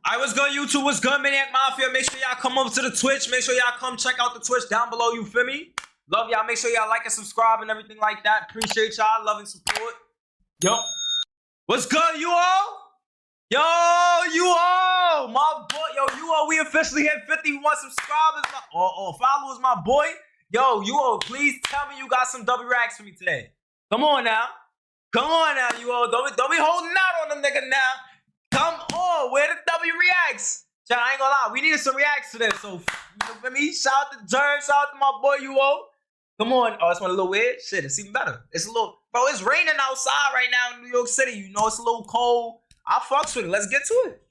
Alright, what's good, YouTube? What's good, Maniac Mafia? Make sure y'all come over to the Twitch. Make sure y'all come check out the Twitch down below, you feel me? Love y'all. Make sure y'all like and subscribe and everything like that. Appreciate y'all. Love and support. Yo. What's good, you all? Yo, you all. My boy. Yo, you all. We officially hit 51 subscribers. Or followers, my boy. Yo, you all. Please tell me you got some W racks for me today. Come on now. Come on now, you all. Don't be holding out on them niggas now. Come on, where the W reacts? Chat, I ain't gonna lie, we needed some reacts to this. So, you know me? Shout out to Jerm, shout out to my boy, you all. Come on. Oh, it's one a little weird? Shit, it's even better. It's a little, bro, it's raining outside right now in New York City. You know, it's a little cold. I fucks with it. Let's get to it.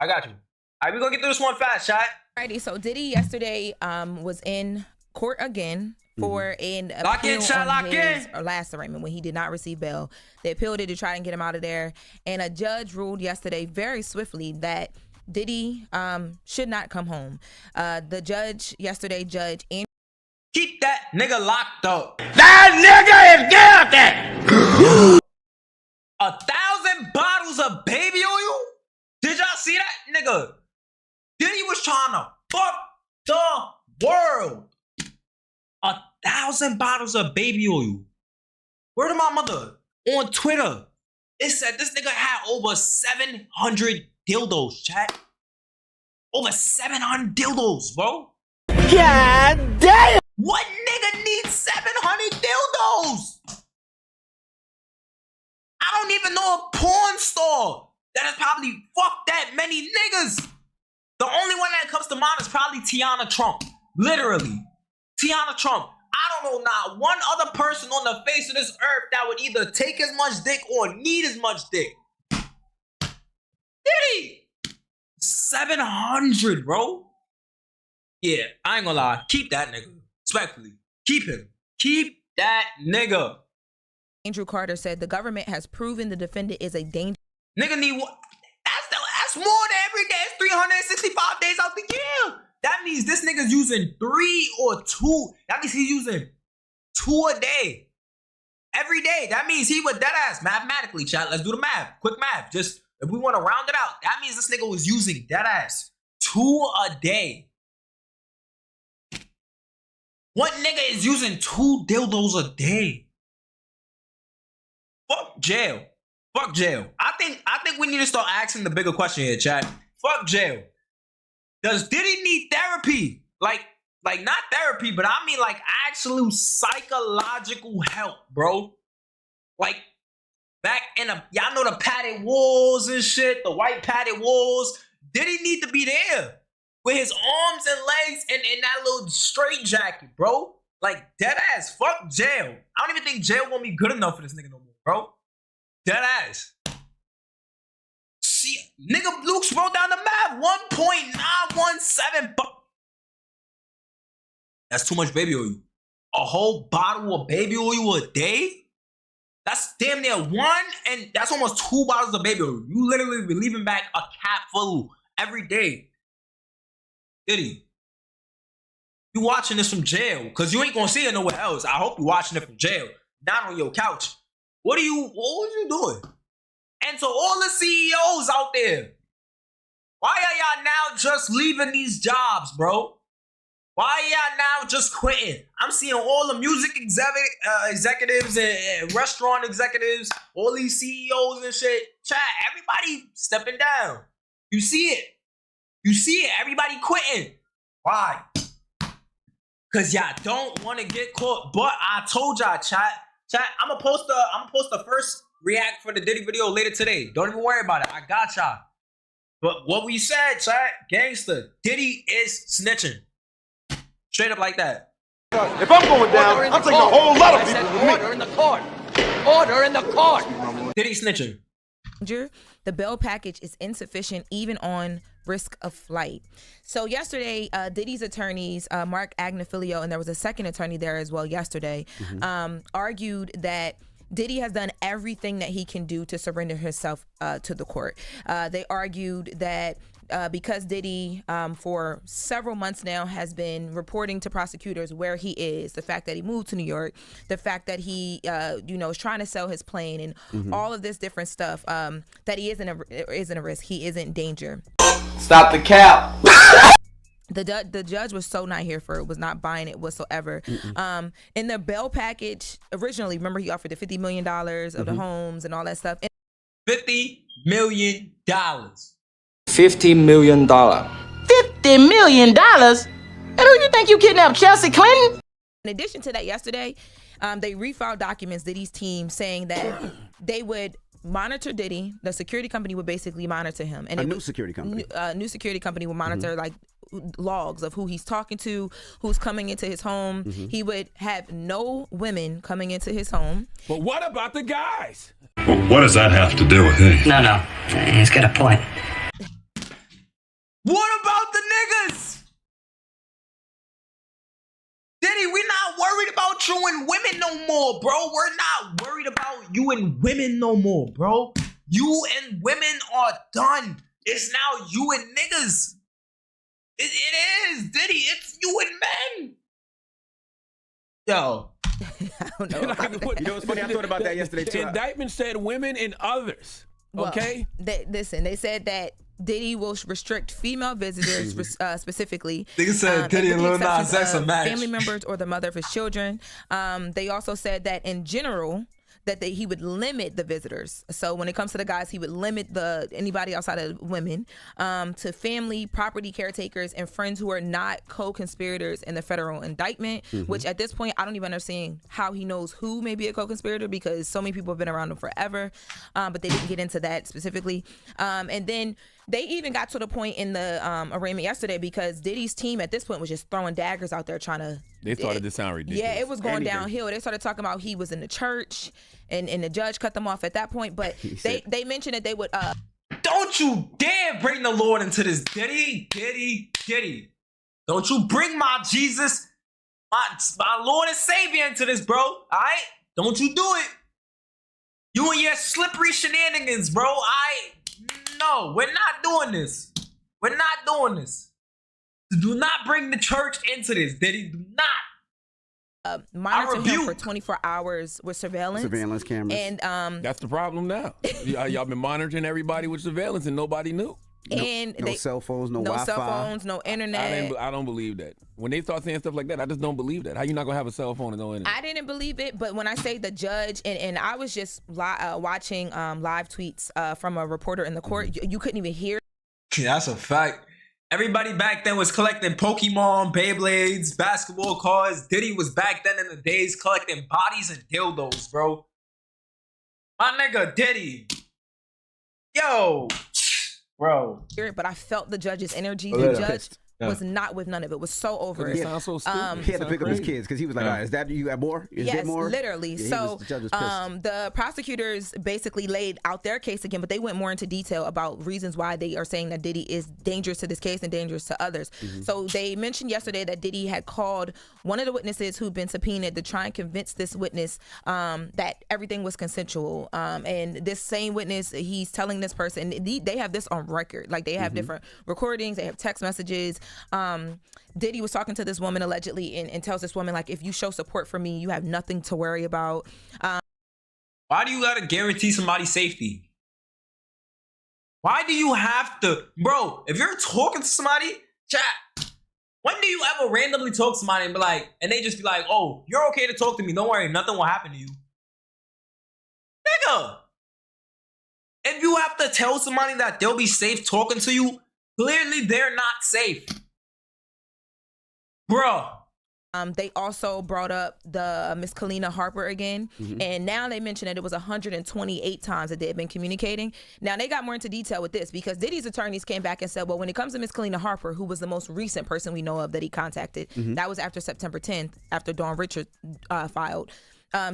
I got you. All right, we're gonna get through this one fast, chat. Alrighty, so Diddy yesterday was in court again for an appeal on his last arraignment when he did not receive bail. They appealed it to try and get him out of there, and a judge ruled yesterday very swiftly that Diddy should not come home. The judge yesterday, Judge Andrew, keep that nigga locked up. That nigga is guilty. 1,000 bottles of baby oil? Did y'all see that, nigga? Diddy was trying to fuck the world. 1,000 bottles of baby oil. Word to my mother on Twitter. It said this nigga had over 700 dildos, chat. Over 700 dildos, bro. God damn. What nigga needs 700 dildos? I don't even know a porn star that has probably fucked that many niggas. The only one that comes to mind is probably Tiana Trump. Literally. Tiana Trump. I don't know not one other person on the face of this earth that would either take as much dick or need as much dick. Diddy! 700, bro. Yeah, I ain't gonna lie. Keep that nigga. Respectfully. Keep him. Keep that nigga. Andrew Carter said the government has proven the defendant is a danger. Nigga need what? That's more than every day. It's 365 days out the year. That means this nigga's using 3 or 2. That means he's using 2 a day. Every day. That means he would dead ass mathematically, chat. Let's do the math. Quick math. Just if we want to round it out, that means this nigga was using dead ass 2 a day. What nigga is using 2 dildos a day? Fuck jail. Fuck jail. I think we need to start asking the bigger question here, chat. Fuck jail. Does Diddy need therapy? Like not therapy, but I mean like absolute psychological help, bro. Like back in the, y'all know the padded walls and shit, the white padded walls. Diddy need to be there with his arms and legs and that little straight jacket, bro. Like dead ass. Fuck jail. I don't even think jail won't be good enough for this nigga no more, bro. Dead ass. See, nigga Luke's wrote down the math. 1.917. That's too much baby oil. A whole bottle of baby oil a day? That's damn near 1, and that's almost 2 bottles of baby oil. You literally be leaving back a cap full every day. Diddy, you watching this from jail, because you ain't gonna see it nowhere else. I hope you watching it from jail, not on your couch. What was you doing? And to all the CEOs out there, why are y'all now just leaving these jobs, bro? Why are y'all now just quitting? I'm seeing all the music executives and restaurant executives, all these CEOs and shit. Chat, everybody stepping down. You see it. You see it. Everybody quitting. Why? Because y'all don't want to get caught. But I told y'all, chat, I'm gonna post the first react for the Diddy video later today. Don't even worry about it. I got y'all. But what we said, chat, gangster, Diddy is snitching. Straight up like that. If I'm going down, I'm taking a whole lot of people with me. Order in the court. Order in the court. Diddy snitching. The bail package is insufficient even on risk of flight. So yesterday, Diddy's attorneys, Mark Agnifilio, and there was a second attorney there as well yesterday, argued that Diddy has done everything that he can do to surrender himself to the court. They argued that because Diddy for several months now has been reporting to prosecutors where he is, the fact that he moved to New York, the fact that he is trying to sell his plane and all of this different stuff, that he isn't a risk, he isn't danger. Stop the cap. The judge was so not here for it, was not buying it whatsoever. In the bail package, originally, remember he offered the $50 million of the homes and all that stuff. $50 million. $50 million. $50 million? And who you think you kidnapped, Chelsea Clinton? In addition to that, yesterday, they refiled documents, Diddy's team, saying that they would monitor Diddy. The security company would basically monitor him. And new security company. New security company would monitor like logs of who he's talking to, who's coming into his home. He would have no women coming into his home. But what about the guys? Well, what does that have to do with it? No. He's got a point. What about the niggas? Diddy, we're not worried about you and women no more, bro. We're not worried about you and women no more, bro. You and women are done. It's now you and niggas. It is, Diddy. It's you and men. Yo. I don't know. You know what's funny? I thought about that yesterday too. The indictment said women and others. Okay. Well, they said that Diddy will restrict female visitors specifically. Nigga said Diddy and Lil Nas X a match. Family members or the mother of his children. They also said that in general, that he would limit the visitors. So when it comes to the guys, he would limit anybody outside of women to family, property caretakers, and friends who are not co-conspirators in the federal indictment, which at this point, I don't even understand how he knows who may be a co-conspirator because so many people have been around him forever, but they didn't get into that specifically. And then they even got to the point in the arraignment yesterday because Diddy's team at this point was just throwing daggers out there trying to... They started to sound ridiculous. Yeah, it was going downhill. They started talking about he was in the church and the judge cut them off at that point. But they mentioned that they would... Don't you dare bring the Lord into this, Diddy. Don't you bring my Jesus, my Lord and Savior into this, bro. All right? Don't you do it. You and your slippery shenanigans, bro. No, we're not doing this. We're not doing this. Do not bring the church into this, Diddy. Do not. Monitor him for 24 hours with surveillance cameras. And that's the problem now. Y'all been monitoring everybody with surveillance and nobody knew. And no cell phones, no Wi-Fi. cell phones, no internet. I don't believe that. When they start saying stuff like that, I just don't believe that. How you not gonna have a cell phone and no internet? I didn't believe it, but when I say the judge, and I was just watching live tweets from a reporter in the court, you couldn't even hear. That's a fact. Everybody back then was collecting Pokemon, Beyblades, basketball cards. Diddy was back then in the days collecting bodies and dildos, bro. My nigga Diddy. Yo. Bro. But I felt the judge's energy. The judge was not with none of it. Was so over it. Sounds so stupid. He had to pick up his kids because he was like, all right, is that you got more? Yes, more? Literally. Yeah, so the judge was pissed. the prosecutors basically laid out their case again, but they went more into detail about reasons why they are saying that Diddy is dangerous to this case and dangerous to others. So they mentioned yesterday that Diddy had called one of the witnesses who'd been subpoenaed to try and convince this witness that everything was consensual. And this same witness, he's telling this person, they have this on record. Like they have different recordings, they have text messages. Diddy was talking to this woman allegedly and tells this woman, like, if you show support for me, you have nothing to worry about. Why do you gotta guarantee somebody's safety? Why do you have to, bro, if you're talking to somebody, chat, when do you ever randomly talk to somebody and be like, and they just be like, oh, you're okay to talk to me, don't worry, nothing will happen to you. Nigga, if you have to tell somebody that they'll be safe talking to you, clearly they're not safe. Bruh. They also brought up the Miss Kalina Harper again, and now they mentioned that it was 128 times that they had been communicating. Now they got more into detail with this because Diddy's attorneys came back and said, well, when it comes to Miss Kalina Harper, who was the most recent person we know of that he contacted, that was after September 10th, after Dawn Richard filed.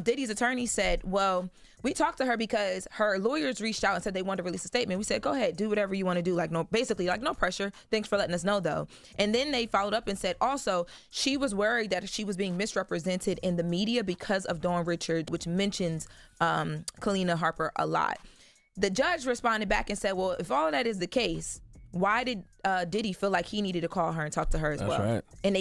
Diddy's attorney said, well, we talked to her because her lawyers reached out and said they wanted to release a statement. We said, go ahead, do whatever you want to do. Like, no, basically, like, no pressure. Thanks for letting us know, though. And then they followed up and said, also, she was worried that she was being misrepresented in the media because of Dawn Richard, which mentions Kalina Harper a lot. The judge responded back and said, well, if all of that is the case, why did Diddy feel like he needed to call her and talk to her as well? Right. And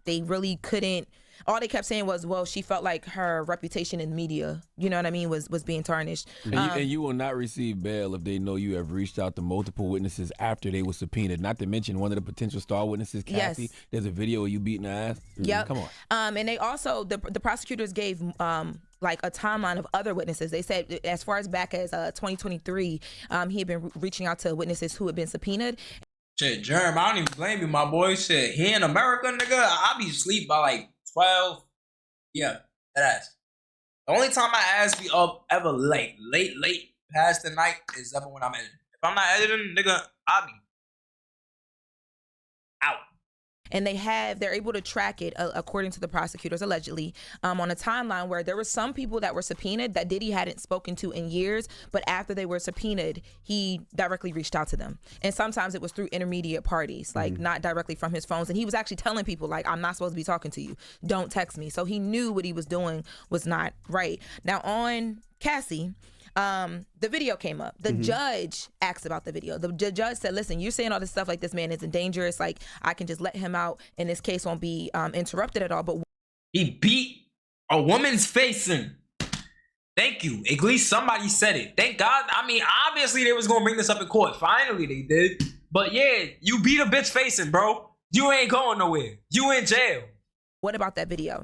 they really couldn't. All they kept saying was, well, she felt like her reputation in the media, you know what I mean, was being tarnished. And you will not receive bail if they know you have reached out to multiple witnesses after they were subpoenaed. Not to mention one of the potential star witnesses, Cassie. Yes. There's a video of you beating her ass. Yep. Come on. And they also, the prosecutors gave like a timeline of other witnesses. They said as far as back as 2023, he had been reaching out to witnesses who had been subpoenaed. Shit, Jerm, I don't even blame you, my boy. Shit, here in America, nigga, I be asleep by like 12. Yeah, that ass. The only time my ass be up ever late past the night is ever when I'm editing. If I'm not editing, nigga, I'll be out. And they're able to track it, according to the prosecutors, allegedly, on a timeline where there were some people that were subpoenaed that Diddy hadn't spoken to in years, but after they were subpoenaed, he directly reached out to them. And sometimes it was through intermediate parties, like not directly from his phones. And he was actually telling people, like, I'm not supposed to be talking to you. Don't text me. So he knew what he was doing was not right. Now on Cassie, the video came up. The judge asked about the video. The judge said, listen, you're saying all this stuff like this man isn't dangerous. Like, I can just let him out and this case won't be interrupted at all. But he beat a woman's face in. Thank you. At least somebody said it. Thank God. I mean, obviously they was going to bring this up in court. Finally they did. But yeah, you beat a bitch face in, bro. You ain't going nowhere. You in jail. What about that video?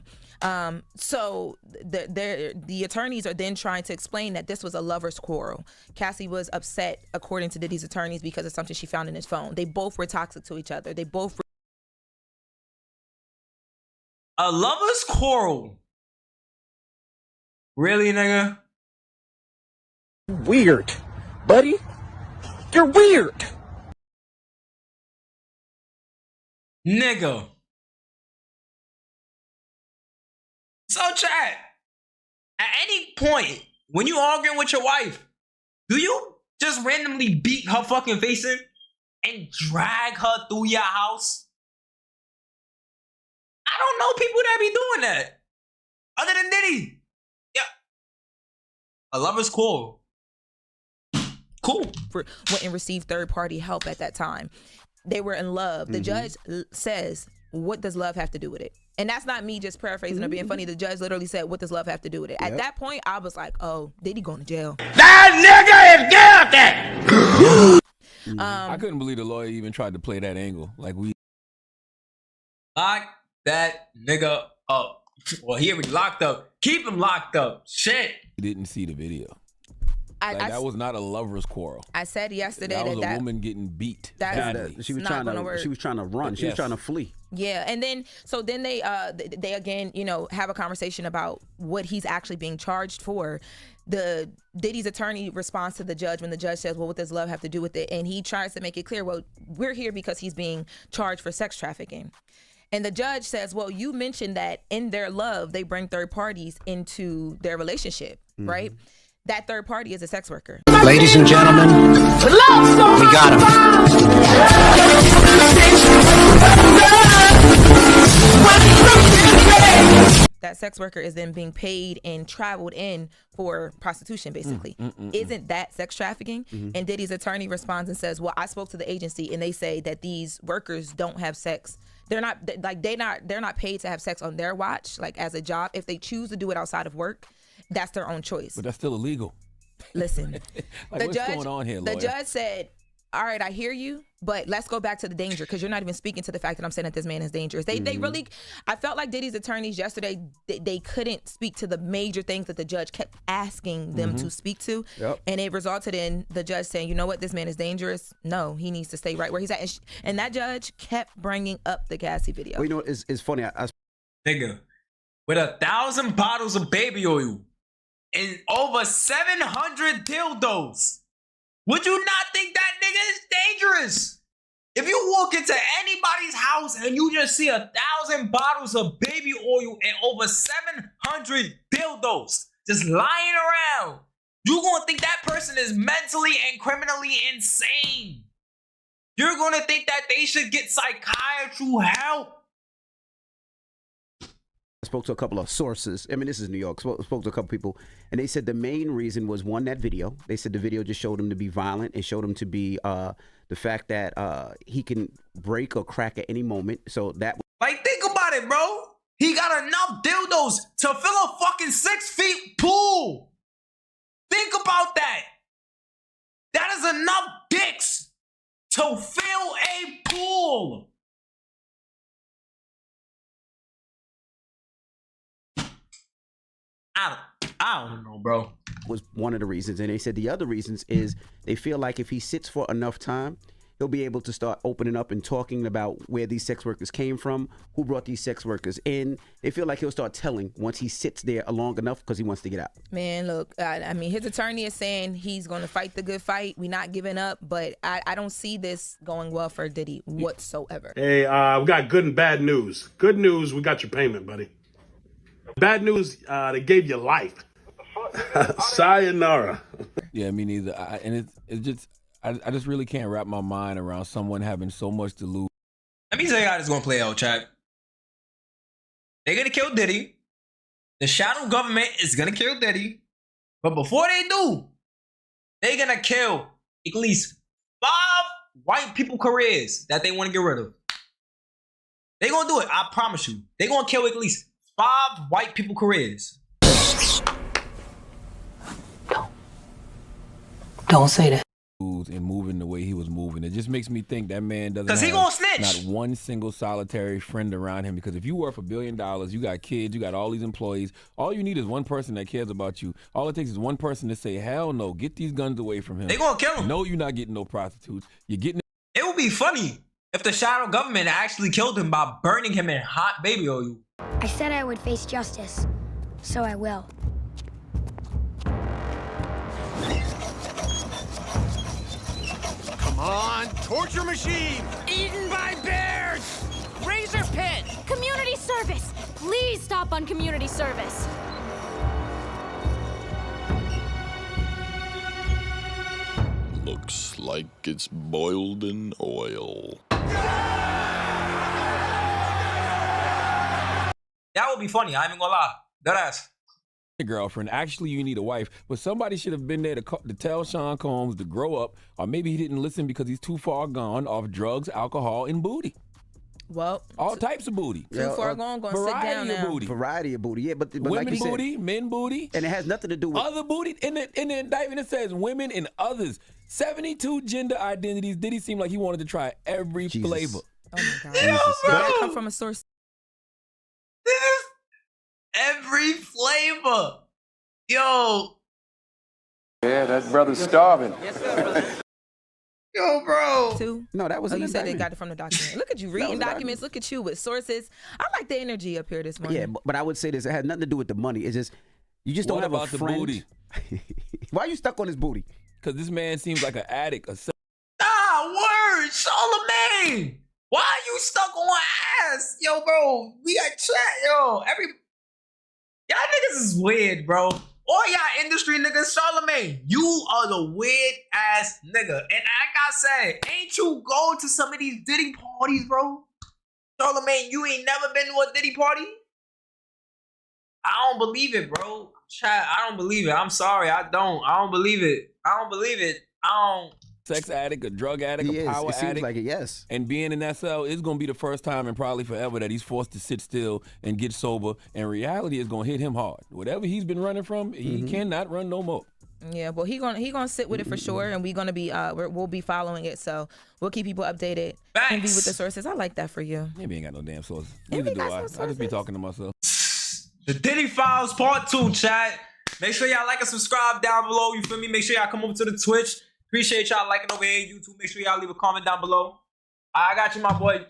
So the attorneys are then trying to explain that this was a lover's quarrel. Cassie was upset, according to Diddy's attorneys, because of something she found in his phone. They both were toxic to each other. They both. A lover's quarrel? Really, nigga? Weird. Buddy, you're weird. Nigga. So chat, at any point when you arguing with your wife, do you just randomly beat her fucking face in and drag her through your house? I don't know people that be doing that. Other than Diddy. Yeah. A lover's quarrel. Cool. Went and received third-party help at that time. They were in love. The judge says, what does love have to do with it? And that's not me just paraphrasing or being funny. The judge literally said, what does love have to do with it? At that point, I was like, oh, Diddy going to jail. That nigga is guilty! I couldn't believe the lawyer even tried to play that angle. Like, we Lock that nigga up. Well, he already locked up. Keep him locked up. Shit. didn't see the video. That was not a lover's quarrel. I said yesterday that was a woman getting beat. She was trying to run. She was trying to flee. Yeah, and then they again, have a conversation about what he's actually being charged for. The Diddy's attorney responds to the judge when the judge says, well, what does love have to do with it? And he tries to make it clear, well, we're here because he's being charged for sex trafficking. And the judge says, well, you mentioned that in their love, they bring third parties into their relationship, right? That third party is a sex worker. Ladies and gentlemen, we got him. That sex worker is then being paid and traveled in for prostitution, basically. Isn't that sex trafficking? And Diddy's attorney responds and says, well, I spoke to the agency and they say that these workers don't have sex. They're not paid to have sex on their watch, like as a job. If they choose to do it outside of work, that's their own choice. But that's still illegal. Listen, what's going on here, lawyer? The judge said, all right, I hear you, but let's go back to the danger, because you're not even speaking to the fact that I'm saying that this man is dangerous. They really, I felt like Diddy's attorneys yesterday, they couldn't speak to the major things that the judge kept asking them to speak to. And it resulted in the judge saying, you know what, this man is dangerous. No, he needs to stay right where he's at. And that judge kept bringing up the Cassie video. Well, it's funny. Nigga, with 1,000 bottles of baby oil and over 700 dildos, would you not think that nigga is dangerous? If you walk into anybody's house and you just see 1,000 bottles of baby oil and over 700 dildos just lying around, you're gonna think that person is mentally and criminally insane. You're gonna think that they should get psychiatry help. spoke to a couple of sources. I mean, this is New York. Spoke to a couple people, and they said the main reason was, one, that video. They said the video just showed him to be violent. It showed him to be the fact that he can break or crack at any moment. So that. Like, think about it, bro. He got enough dildos to fill a fucking 6 feet pool. Think about that. That is enough dicks to fill a pool. I don't know, bro. Was one of the reasons. And they said the other reasons is they feel like if he sits for enough time, he'll be able to start opening up and talking about where these sex workers came from, who brought these sex workers in. They feel like he'll start telling once he sits there long enough because he wants to get out. Man, look, I mean, his attorney is saying he's going to fight the good fight. We're not giving up, but I don't see this going well for Diddy whatsoever. Hey, we got good and bad news. Good news, we got your payment, buddy. Bad news, they gave you life. Sayonara. Yeah, me neither. It's just I just really can't wrap my mind around someone having so much to lose. Let me tell you how this is gonna play out, chat. They're gonna kill Diddy. The shadow government is gonna kill Diddy. But before they do, they're gonna kill at least 5 white people careers that they want to get rid of. They're gonna do it, I promise you. They're gonna kill at least 5 white people careers. Don't say that. And moving the way he was moving, it just makes me think that man doesn't Cause have he gonna snitch. Not one single solitary friend around him. Because if you worth $1 billion, you got kids, you got all these employees. All you need is one person that cares about you. All it takes is one person to say, "Hell no, get these guns away from him." They gonna kill him. No, you're not getting no prostitutes. You're getting. It would be funny if the shadow government actually killed him by burning him in hot baby oil. I said I would face justice, so I will. Come on, torture machine! Eaten by bears! Razor pit! Community service! Please stop on community service. Looks like it's boiled in oil. That would be funny, I ain't even gonna lie. Deadass. Girlfriend. Actually, you need a wife, but somebody should have been there to tell Sean Combs to grow up, or maybe he didn't listen because he's too far gone off drugs, alcohol, and booty. Well, all types of booty. Too far gone, gonna sit down now. Booty. Variety of booty, yeah, but women like you booty, said, men booty, and it has nothing to do with other booty. In the indictment, it says women and others. 72 gender identities. Diddy seemed like he wanted to try every flavor. Oh my God! Did that come from a source? Every flavor. Yo. Yeah, that brother's starving. Yo, bro. No, that was you said they got it from the document. Look at you reading documents. Look at you with sources. I like the energy up here this morning. Yeah, but I would say this. It has nothing to do with the money. It's just, you just don't have a friend. The booty? Why are you stuck on his booty? Because this man seems like an addict. Word. Charlamagne. Why are you stuck on ass? Yo, bro. We got chat, yo. Y'all niggas is weird, bro. All y'all industry niggas, Charlamagne, you are the weird ass nigga. And like I said, ain't you going to some of these Diddy parties, bro? Charlamagne, you ain't never been to a Diddy party? I don't believe it, bro. Chat, I don't believe it. I'm sorry, I don't believe it. I don't believe it. Sex addict, a drug addict, a power addict. Seems like it, yes. And being in that cell is going to be the first time and probably forever that he's forced to sit still and get sober. And reality is going to hit him hard. Whatever he's been running from, he cannot run no more. Yeah, well, he gonna sit with it for sure, and we're gonna be we'll be following it. So we'll keep people updated. Thanks. And be with the sources. I like that for you. Maybe ain't got no damn sources. Neither do I. I just be talking to myself. The Diddy Files Part 2, chat. Make sure y'all like and subscribe down below. You feel me? Make sure y'all come over to the Twitch. Appreciate y'all liking over here on YouTube. Make sure y'all leave a comment down below. I got you, my boy.